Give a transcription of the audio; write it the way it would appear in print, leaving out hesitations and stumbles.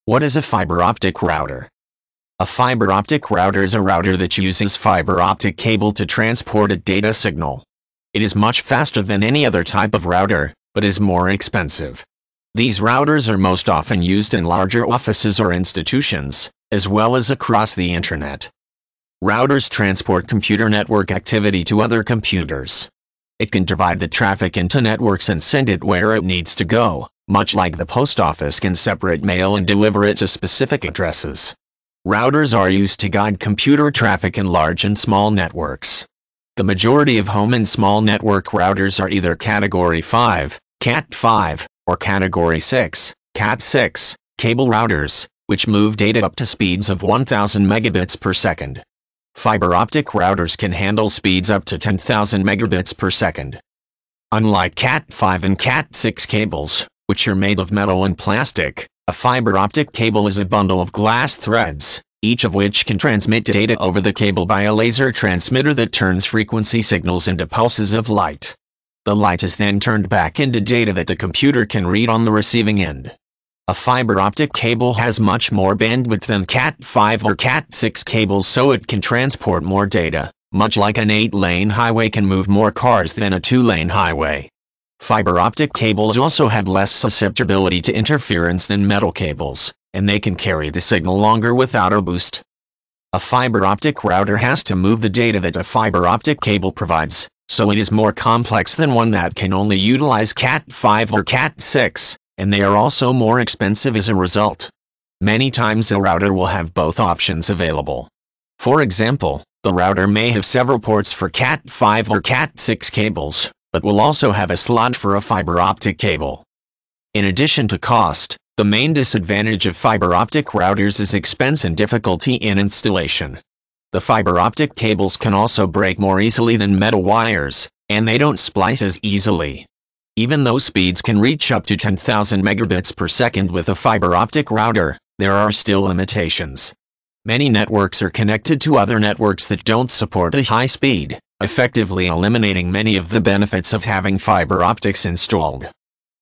What is a fiber optic router? A fiber optic router is a router that uses fiber optic cable to transport a data signal. It is much faster than any other type of router, but is more expensive. These routers are most often used in larger offices or institutions, as well as across the internet. Routers transport computer network activity to other computers. It can divide the traffic into networks and send it where it needs to go, much like the post office can separate mail and deliver it to specific addresses. Routers are used to guide computer traffic in large and small networks. The majority of home and small network routers are either Category 5, Cat5, or Category 6, Cat6, cable routers, which move data up to speeds of 1000 megabits per second. Fiber optic routers can handle speeds up to 10,000 megabits per second. Unlike Cat5 and Cat6 cables, which are made of metal and plastic, a fiber optic cable is a bundle of glass threads, each of which can transmit data over the cable by a laser transmitter that turns frequency signals into pulses of light. The light is then turned back into data that the computer can read on the receiving end. A fiber optic cable has much more bandwidth than Cat5 or Cat6 cables, so it can transport more data, much like an 8-lane highway can move more cars than a 2-lane highway. Fiber optic cables also have less susceptibility to interference than metal cables, and they can carry the signal longer without a boost. A fiber optic router has to move the data that a fiber optic cable provides, so it is more complex than one that can only utilize Cat5 or Cat6. And they are also more expensive as a result. Many times a router will have both options available. For example, the router may have several ports for Cat5 or Cat6 cables, but will also have a slot for a fiber optic cable. In addition to cost, the main disadvantage of fiber optic routers is expense and difficulty in installation. The fiber optic cables can also break more easily than metal wires, and they don't splice as easily. Even though speeds can reach up to 10,000 megabits per second with a fiber optic router, there are still limitations. Many networks are connected to other networks that don't support a high speed, effectively eliminating many of the benefits of having fiber optics installed.